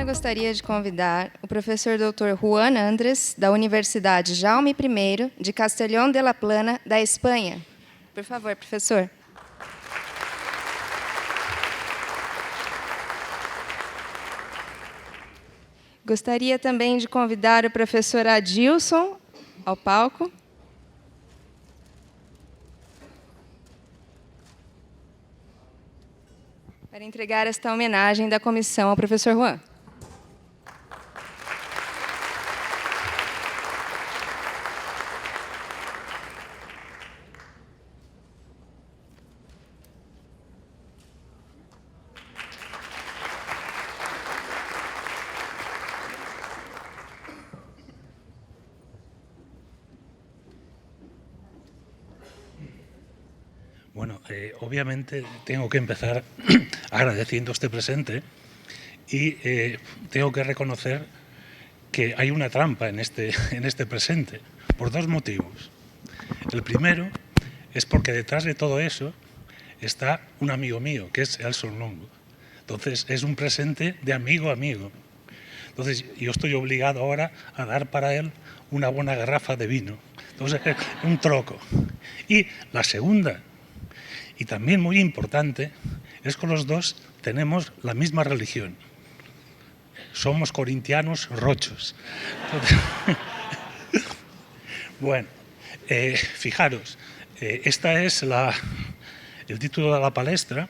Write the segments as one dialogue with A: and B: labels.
A: gostaria de convidar o professor Dr. Juan Andres, da Universidade Jaume I, de Castellón de la Plana, da Espanha. Por favor, professor. Gostaria também de convidar o professor Adilson ao palco. Para entregar esta homenagem da comissão ao professor Juan.
B: Bueno, obviamente tengo que empezar agradeciendo este presente y tengo que reconocer que hay una trampa en este presente, por dos motivos. El primero es porque detrás de todo eso está un amigo mío, que es Elson Longo. Entonces, es un presente de amigo a amigo. Entonces, yo estoy obligado ahora a dar para él una buena garrafa de vino. Entonces, un troco. Y la segunda, y también muy importante, es que los dos tenemos la misma religión. Somos corintianos rochos. Entonces, bueno, fijaros, esta es el título de la palestra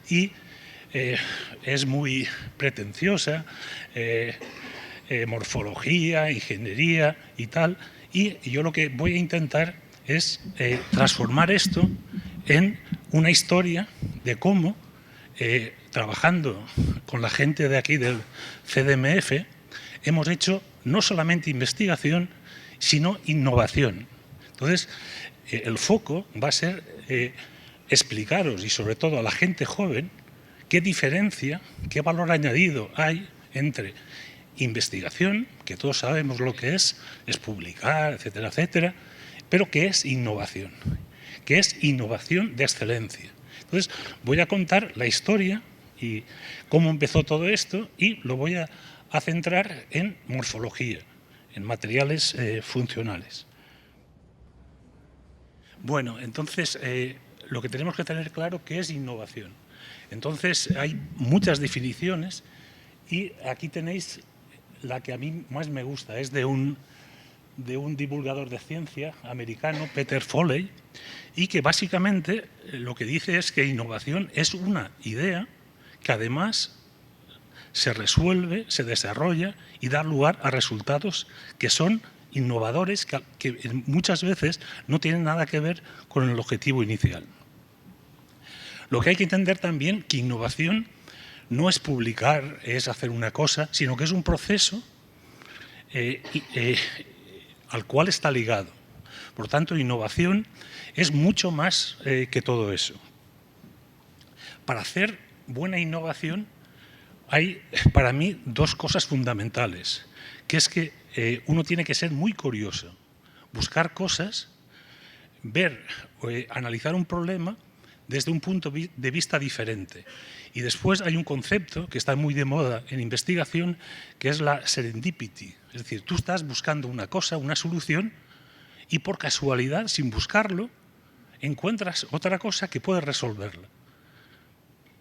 B: y es muy pretenciosa, morfología, ingeniería y tal, y yo lo que voy a intentar es transformar esto en una historia de cómo, trabajando con la gente de aquí del CDMF, hemos hecho no solamente investigación, sino innovación. Entonces, el foco va a ser explicaros, y sobre todo a la gente joven, qué diferencia, qué valor añadido hay entre investigación, que todos sabemos lo que es publicar, etcétera, etcétera, pero que es innovación de excelencia. Entonces, voy a contar la historia y cómo empezó todo esto y lo voy a centrar en morfología, en materiales funcionales. Bueno, entonces, lo que tenemos que tener claro que es innovación. Entonces, hay muchas definiciones y aquí tenéis la que a mí más me gusta, es de un divulgador de ciencia americano, Peter Foley, y que básicamente lo que dice es que innovación es una idea que además se resuelve, se desarrolla y da lugar a resultados que son innovadores, que muchas veces no tienen nada que ver con el objetivo inicial. Lo que hay que entender también que innovación no es publicar, es hacer una cosa, sino que es un proceso al cual está ligado. Por tanto, innovación es mucho más que todo eso. Para hacer buena innovación hay, para mí, dos cosas fundamentales, que es que uno tiene que ser muy curioso, buscar cosas, ver, analizar un problema desde un punto de vista diferente. Y después hay un concepto que está muy de moda en investigación, que es la serendipity. Es decir, tú estás buscando una cosa, una solución, y por casualidad, sin buscarlo, encuentras otra cosa que puede resolverla.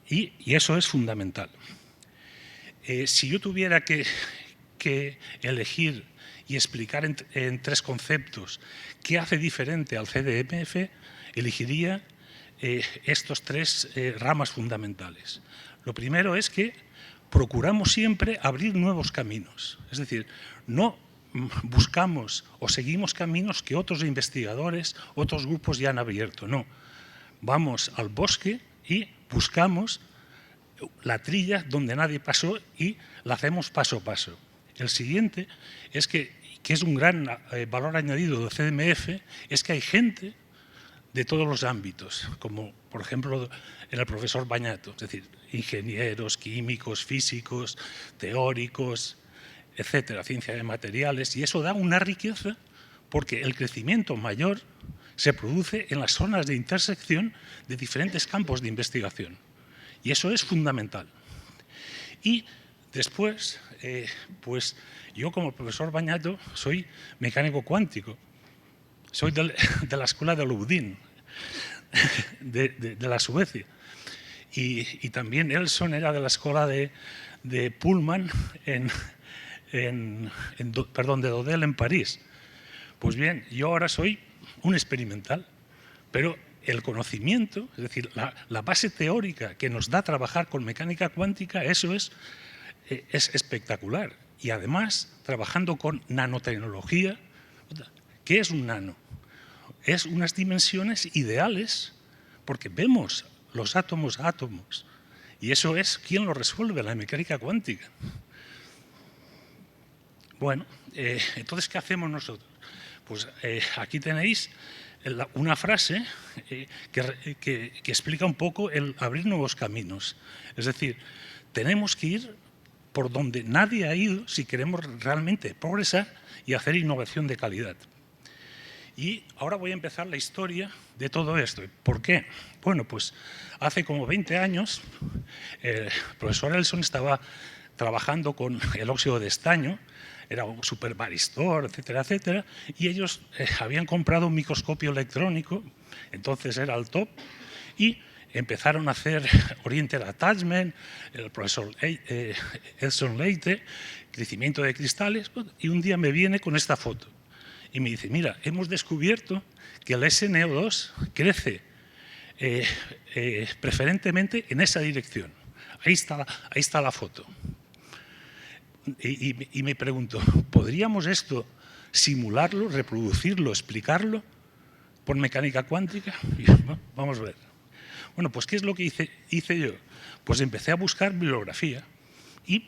B: Y eso es fundamental. Si yo tuviera que elegir y explicar en tres conceptos qué hace diferente al CDMF, elegiría estos tres ramas fundamentales. Lo primero es que procuramos siempre abrir nuevos caminos. Es decir, no buscamos o seguimos caminos que otros investigadores, otros grupos ya han abierto. No, vamos al bosque y buscamos la trilla donde nadie pasó y la hacemos paso a paso. El siguiente es que es un gran valor añadido del CDMF, es que hay gente de todos los ámbitos, como por ejemplo en el profesor Bañato, es decir, ingenieros, químicos, físicos, teóricos, etcétera, ciencia de materiales, y eso da una riqueza porque el crecimiento mayor se produce en las zonas de intersección de diferentes campos de investigación. Y eso es fundamental. Y Después, pues yo como profesor Bañato soy mecánico cuántico. Soy de la escuela de Lodin, de la Suecia. Y también Elson era de la escuela de Pullman, de Dodel en París. Pues bien, yo ahora soy un experimental, pero el conocimiento, es decir, la base teórica que nos da trabajar con mecánica cuántica, eso es espectacular. Y además, trabajando con nanotecnología, ¿qué es un nano? Es unas dimensiones ideales, porque vemos los átomos a átomos. Y eso es quien lo resuelve, la mecánica cuántica. Bueno, entonces, ¿qué hacemos nosotros? Pues aquí tenéis una frase que explica un poco el abrir nuevos caminos. Es decir, tenemos que ir por donde nadie ha ido si queremos realmente progresar y hacer innovación de calidad. Y ahora voy a empezar la historia de todo esto. ¿Por qué? Bueno, pues hace como 20 años el profesor Elson estaba trabajando con el óxido de estaño, era un supervaristor, etcétera, etcétera, y ellos habían comprado un microscopio electrónico, entonces era el top, y empezaron a hacer Oriented Attachment, el profesor Elson Leite, crecimiento de cristales, y un día me viene con esta foto. Y me dice, mira, hemos descubierto que el SNO2 crece preferentemente en esa dirección. Ahí está la foto. Y me pregunto, ¿podríamos esto simularlo, reproducirlo, explicarlo por mecánica cuántica? Y yo, bueno, vamos a ver. Bueno, pues ¿qué es lo que hice yo? Pues empecé a buscar bibliografía y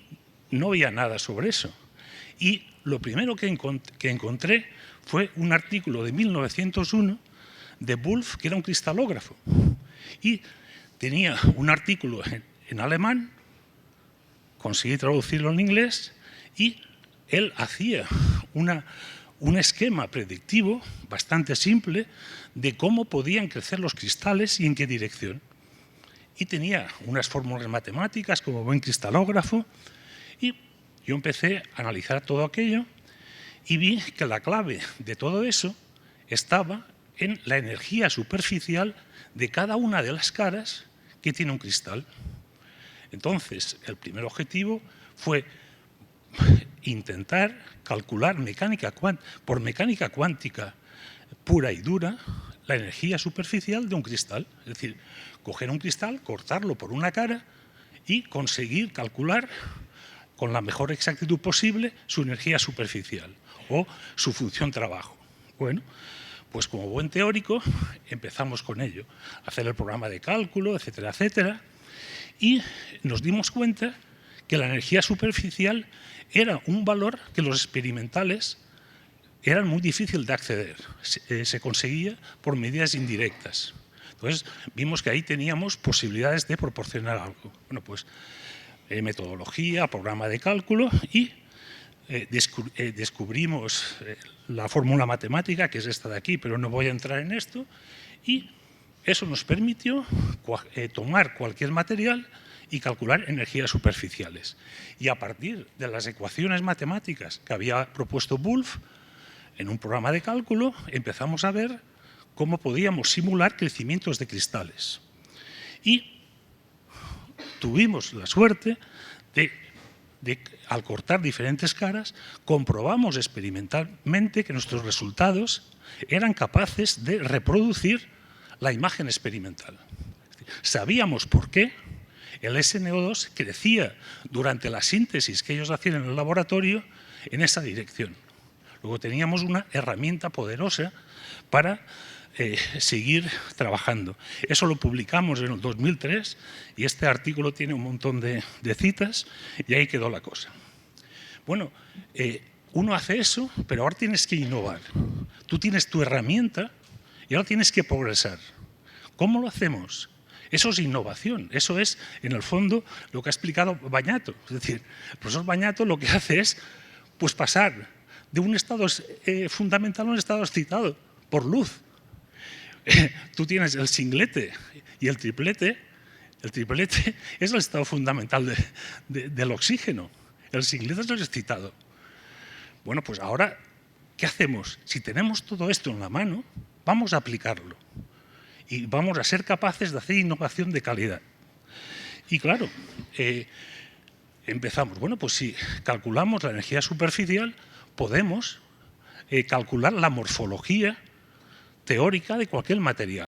B: no había nada sobre eso. Y lo primero que encontré fue un artículo de 1901 de Wolf, que era un cristalógrafo. Y tenía un artículo en alemán, conseguí traducirlo en inglés, y él hacía un esquema predictivo bastante simple de cómo podían crecer los cristales y en qué dirección. Y tenía unas fórmulas matemáticas como buen cristalógrafo, y yo empecé a analizar todo aquello y vi que la clave de todo eso estaba en la energía superficial de cada una de las caras que tiene un cristal. Entonces, el primer objetivo fue intentar calcular por mecánica cuántica pura y dura la energía superficial de un cristal. Es decir, coger un cristal, cortarlo por una cara y conseguir calcular con la mejor exactitud posible su energía superficial o su función trabajo. Bueno, pues como buen teórico empezamos con ello, hacer el programa de cálculo, etcétera, etcétera, y nos dimos cuenta que la energía superficial era un valor que los experimentales eran muy difícil de acceder, se conseguía por medidas indirectas. Entonces vimos que ahí teníamos posibilidades de proporcionar algo. Bueno, pues metodología, programa de cálculo y descubrimos la fórmula matemática, que es esta de aquí, pero no voy a entrar en esto, y eso nos permitió tomar cualquier material y calcular energías superficiales. Y a partir de las ecuaciones matemáticas que había propuesto Wolf, en un programa de cálculo empezamos a ver cómo podíamos simular crecimientos de cristales. Y tuvimos la suerte de al cortar diferentes caras, comprobamos experimentalmente que nuestros resultados eran capaces de reproducir la imagen experimental. Sabíamos por qué el SNO2 crecía durante la síntesis que ellos hacían en el laboratorio en esa dirección. Luego teníamos una herramienta poderosa para seguir trabajando. Eso lo publicamos en el 2003 y este artículo tiene un montón de citas y ahí quedó la cosa. Bueno, uno hace eso, pero ahora tienes que innovar. Tú tienes tu herramienta y ahora tienes que progresar. ¿Cómo lo hacemos? Eso es innovación, eso es, en el fondo, lo que ha explicado Bañato. Es decir, el profesor Bañato lo que hace es pues, pasar de un estado fundamental a un estado excitado por luz. Tú tienes el singlete y el triplete, El triplete es el estado fundamental del oxígeno. El singleto lo he citado. Bueno, pues ahora, ¿qué hacemos? Si tenemos todo esto en la mano, vamos a aplicarlo. Y vamos a ser capaces de hacer innovación de calidad. Y claro, empezamos. Bueno, pues si calculamos la energía superficial, podemos calcular la morfología teórica de cualquier material.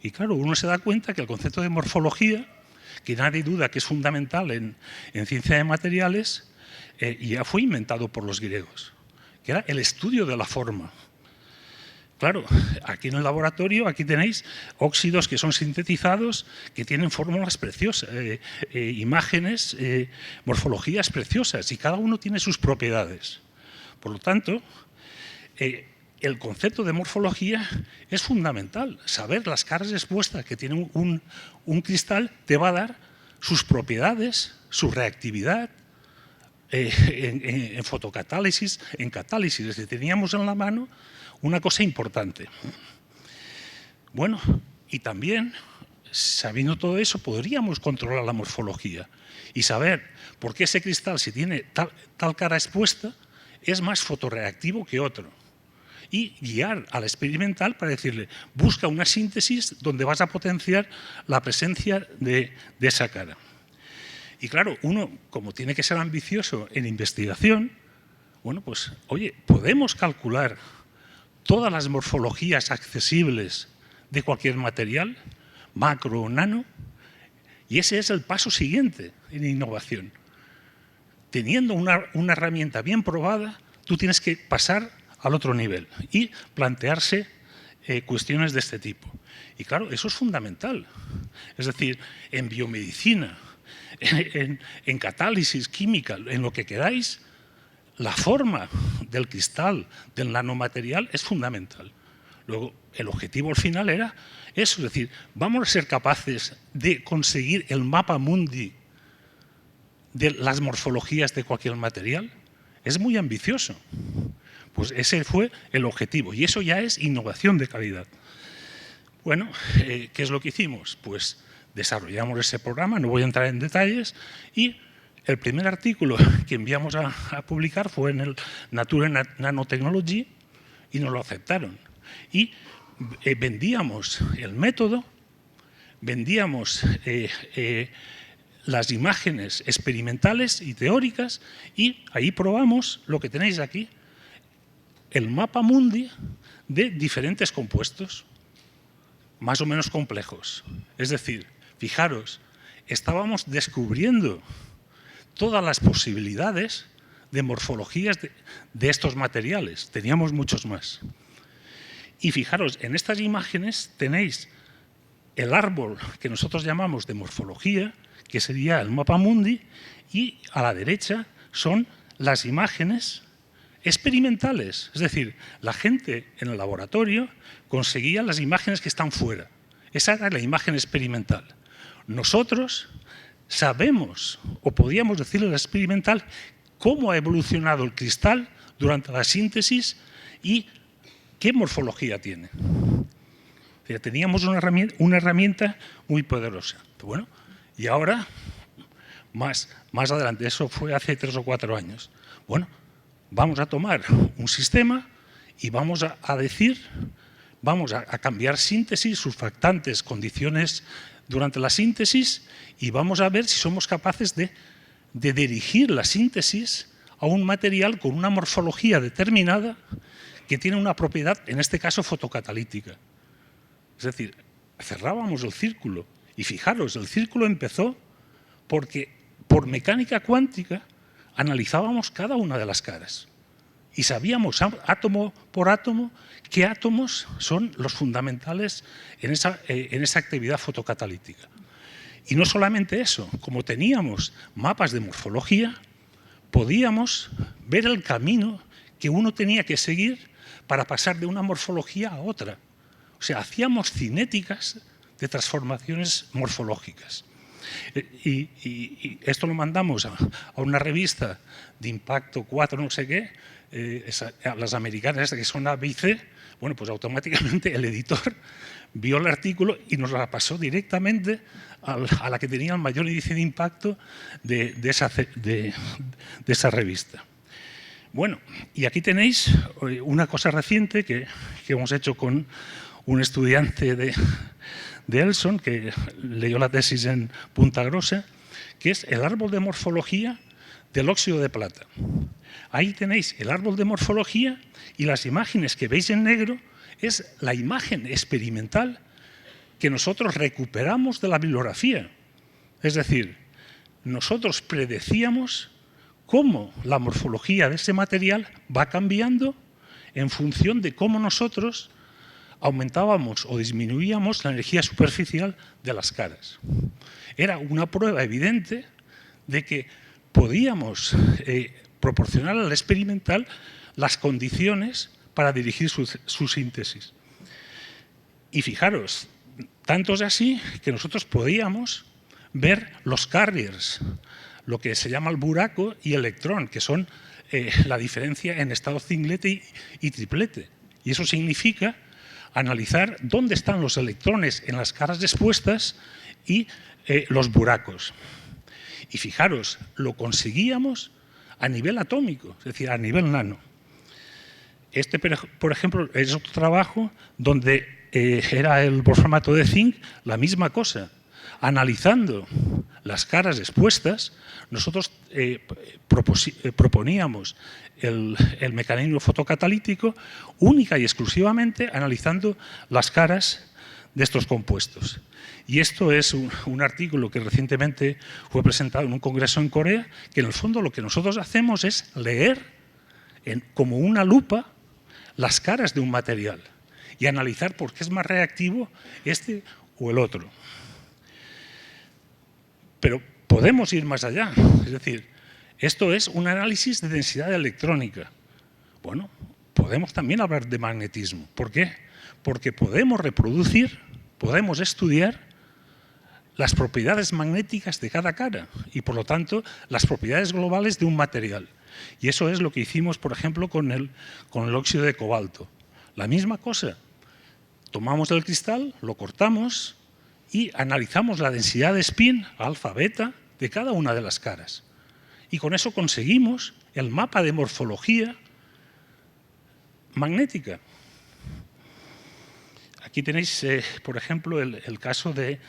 B: Y claro, uno se da cuenta que el concepto de morfología, que nadie duda que es fundamental en ciencia de materiales, ya fue inventado por los griegos, que era el estudio de la forma. Claro, aquí en el laboratorio, aquí tenéis óxidos que son sintetizados, que tienen fórmulas preciosas, imágenes, morfologías preciosas, y cada uno tiene sus propiedades. Por lo tanto, el concepto de morfología es fundamental. Saber las caras expuestas que tiene un cristal te va a dar sus propiedades, su reactividad, en fotocatálisis, en catálisis. Es decir, teníamos en la mano una cosa importante. Bueno, y también, sabiendo todo eso, podríamos controlar la morfología y saber por qué ese cristal, si tiene tal cara expuesta, es más fotorreactivo que otro. Y guiar al experimental para decirle, busca una síntesis donde vas a potenciar la presencia de esa cara. Y claro, uno, como tiene que ser ambicioso en investigación, bueno, pues, oye, podemos calcular todas las morfologías accesibles de cualquier material, macro o nano, y ese es el paso siguiente en innovación. Teniendo una herramienta bien probada, tú tienes que pasar al otro nivel y plantearse cuestiones de este tipo. Y claro, eso es fundamental. Es decir, en biomedicina, en catálisis química, en lo que queráis, la forma del cristal, del nanomaterial, es fundamental. Luego, el objetivo al final era eso, es decir, vamos a ser capaces de conseguir el mapa mundi de las morfologías de cualquier material. Es muy ambicioso. Pues ese fue el objetivo y eso ya es innovación de calidad. Bueno, ¿qué es lo que hicimos? Pues desarrollamos ese programa, no voy a entrar en detalles, y el primer artículo que enviamos a publicar fue en el Nature Nanotechnology y nos lo aceptaron. Y vendíamos el método, vendíamos las imágenes experimentales y teóricas y ahí probamos lo que tenéis aquí, el mapa mundi de diferentes compuestos, más o menos complejos. Es decir, fijaros, estábamos descubriendo todas las posibilidades de morfologías de estos materiales. Teníamos muchos más. Y fijaros, en estas imágenes tenéis el árbol que nosotros llamamos de morfología, que sería el mapa mundi, y a la derecha son las imágenes experimentales. Es decir, la gente en el laboratorio conseguía las imágenes que están fuera. Esa era la imagen experimental. Nosotros sabemos, o podíamos decirle al experimental, cómo ha evolucionado el cristal durante la síntesis y qué morfología tiene. O sea, teníamos una herramienta muy poderosa. Bueno, y ahora, más adelante, eso fue hace 3 o 4 años. Bueno, vamos a tomar un sistema y vamos a decir, vamos a cambiar síntesis, surfactantes, condiciones durante la síntesis y vamos a ver si somos capaces de dirigir la síntesis a un material con una morfología determinada que tiene una propiedad, en este caso, fotocatalítica. Es decir, cerrábamos el círculo y fijaros, el círculo empezó porque por mecánica cuántica analizábamos cada una de las caras y sabíamos átomo por átomo qué átomos son los fundamentales en esa actividad fotocatalítica. Y no solamente eso, como teníamos mapas de morfología, podíamos ver el camino que uno tenía que seguir para pasar de una morfología a otra. O sea, hacíamos cinéticas de transformaciones morfológicas. Y esto lo mandamos a una revista de impacto 4 no sé qué, a las americanas que son ABC. Bueno, pues automáticamente el editor vio el artículo y nos la pasó directamente a la que tenía el mayor índice de impacto de esa revista. Bueno, y aquí tenéis una cosa reciente que hemos hecho con un estudiante de Elson, que leyó la tesis en Punta Grossa, que es el árbol de morfología del óxido de plata. Ahí tenéis el árbol de morfología y las imágenes que veis en negro es la imagen experimental que nosotros recuperamos de la bibliografía. Es decir, nosotros predecíamos cómo la morfología de ese material va cambiando en función de cómo nosotros aumentábamos o disminuíamos la energía superficial de las caras. Era una prueba evidente de que podíamos proporcionar al experimental las condiciones para dirigir su síntesis. Y fijaros, tanto es así que nosotros podíamos ver los carriers, lo que se llama el buraco y el electrón, que son la diferencia en estado cinglete y triplete. Y eso significa analizar dónde están los electrones en las caras expuestas y los buracos. Y fijaros, lo conseguíamos a nivel atómico, es decir, a nivel nano. Este, por ejemplo, es otro trabajo donde era el wolframato de zinc, la misma cosa. Analizando las caras expuestas, nosotros proponíamos el mecanismo fotocatalítico única y exclusivamente analizando las caras de estos compuestos. Y esto es un artículo que recientemente fue presentado en un congreso en Corea, que en el fondo lo que nosotros hacemos es leer como una lupa las caras de un material y analizar por qué es más reactivo este o el otro. Pero podemos ir más allá, es decir, esto es un análisis de densidad electrónica. Bueno, podemos también hablar de magnetismo. ¿Por qué? Porque podemos reproducir, podemos estudiar las propiedades magnéticas de cada cara y, por lo tanto, las propiedades globales de un material. Y eso es lo que hicimos, por ejemplo, con el óxido de cobalto. La misma cosa. Tomamos el cristal, lo cortamos y analizamos la densidad de spin, alfa, beta, de cada una de las caras. Y con eso conseguimos el mapa de morfología magnética. Aquí tenéis, por ejemplo, el caso del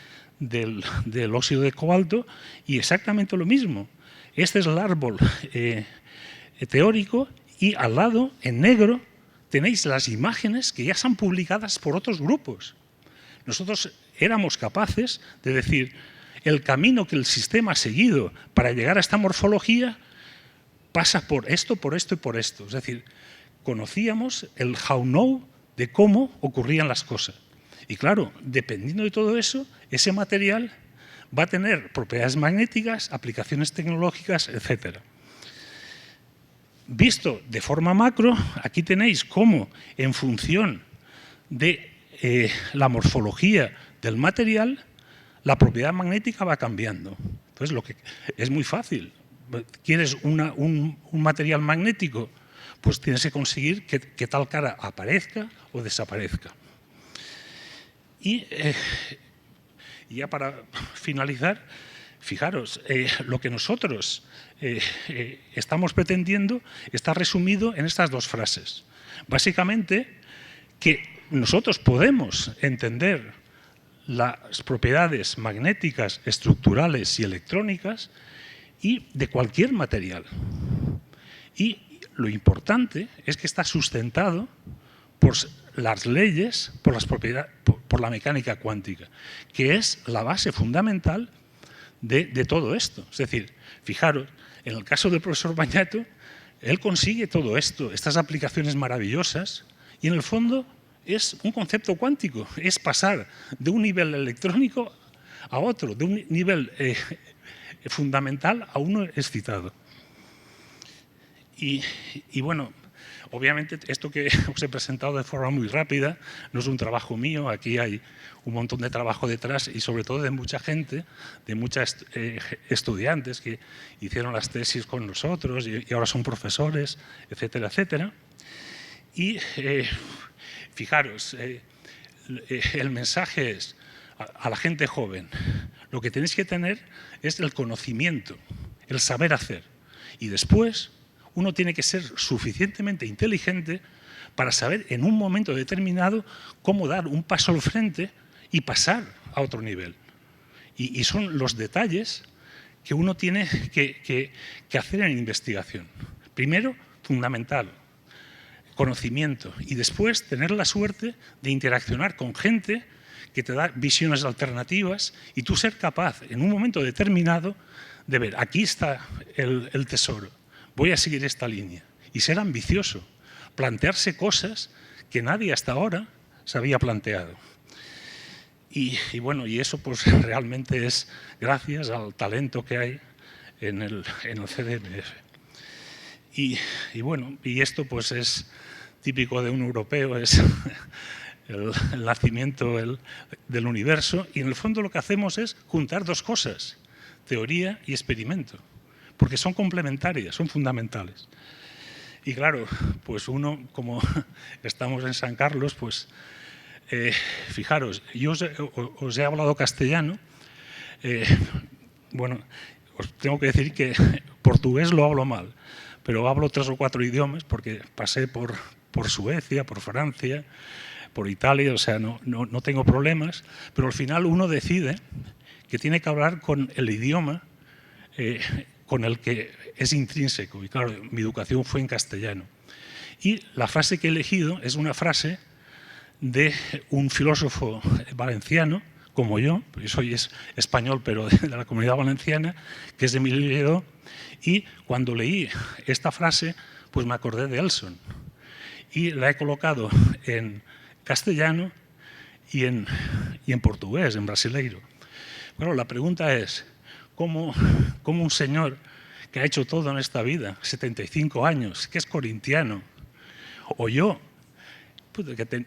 B: óxido de cobalto y exactamente lo mismo. Este es el árbol teórico y al lado, en negro, tenéis las imágenes que ya están publicadas por otros grupos. Nosotros éramos capaces de decir el camino que el sistema ha seguido para llegar a esta morfología pasa por esto y por esto. Es decir, conocíamos el how-know de cómo ocurrían las cosas. Y claro, dependiendo de todo eso, ese material va a tener propiedades magnéticas, aplicaciones tecnológicas, etc. Visto de forma macro, aquí tenéis cómo, en función de la morfología del material, la propiedad magnética va cambiando. Entonces, lo que es muy fácil. ¿Quieres un material magnético? Pues tienes que conseguir que tal cara aparezca o desaparezca. Y ya para finalizar, fijaros, lo que nosotros estamos pretendiendo está resumido en estas dos frases. Básicamente, que nosotros podemos entender las propiedades magnéticas, estructurales y electrónicas y de cualquier material. Y lo importante es que está sustentado por las leyes, por la mecánica cuántica, que es la base fundamental de todo esto. Es decir, fijaros, en el caso del profesor Bañato, él consigue todo esto, estas aplicaciones maravillosas, y en el fondo es un concepto cuántico, es pasar de un nivel electrónico a otro, de un nivel fundamental a uno excitado. Y bueno, Obviamente, esto que os he presentado de forma muy rápida no es un trabajo mío, aquí hay un montón de trabajo detrás y sobre todo de mucha gente, de muchos estudiantes que hicieron las tesis con nosotros y ahora son profesores, etcétera, etcétera. Y fijaros, el mensaje es a la gente joven, lo que tenéis que tener es el conocimiento, el saber hacer. Y después uno tiene que ser suficientemente inteligente para saber en un momento determinado cómo dar un paso al frente y pasar a otro nivel. Y son los detalles que uno tiene que hacer en investigación. Primero, fundamental, conocimiento. Y después, tener la suerte de interaccionar con gente que te da visiones alternativas y tú ser capaz, en un momento determinado, de ver, aquí está el tesoro, voy a seguir esta línea. Y ser ambicioso, plantearse cosas que nadie hasta ahora se había planteado. Y bueno, y eso pues realmente es gracias al talento que hay en el CDMF. Y bueno, y esto pues es típico de un europeo, es el nacimiento del universo, y en el fondo lo que hacemos es juntar dos cosas, teoría y experimento, porque son complementarias, son fundamentales. Y claro, pues uno, como estamos en San Carlos, pues fijaros, yo os he hablado castellano, bueno, os tengo que decir que portugués lo hablo mal, pero hablo 3 o 4 idiomas porque pasé por Suecia, por Francia, por Italia, o sea, no tengo problemas, pero al final uno decide que tiene que hablar con el idioma con el que es intrínseco. Y claro, mi educación fue en castellano. Y la frase que he elegido es una frase de un filósofo valenciano, como yo soy español, pero de la Comunidad Valenciana, que es de Emili Lledó, y cuando leí esta frase, pues me acordé de Elson. Y la he colocado en castellano y en portugués, en brasileiro. Bueno, la pregunta es, ¿cómo un señor que ha hecho todo en esta vida, 75 años, que es corintiano, o yo, pues, que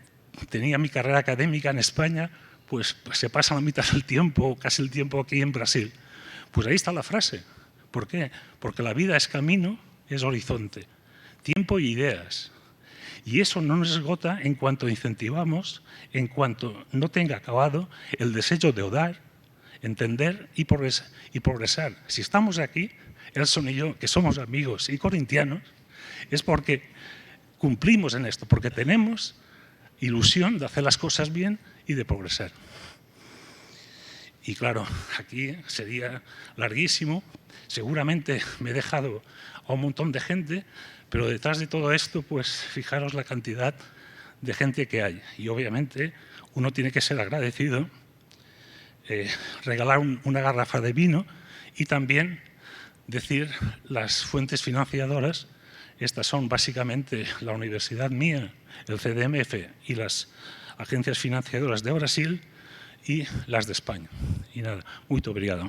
B: tenía mi carrera académica en España, pues se pasa la mitad del tiempo, casi el tiempo aquí en Brasil? Pues ahí está la frase. ¿Por qué? Porque la vida es camino, es horizonte, tiempo y ideas. Y eso no nos esgota en cuanto incentivamos, en cuanto no tenga acabado el deseo de odar, entender y progresar. Si estamos aquí, Elson y yo, que somos amigos y corintianos, es porque cumplimos en esto, porque tenemos ilusión de hacer las cosas bien y de progresar. Y claro, aquí sería larguísimo, seguramente me he dejado a un montón de gente, pero detrás de todo esto, pues fijaros la cantidad de gente que hay. Y obviamente uno tiene que ser agradecido, regalar una garrafa de vino y también decir las fuentes financiadoras. Estas son básicamente la universidad mía, el CDMF y las agencias financiadoras de Brasil y las de España. Y nada, muito obrigado.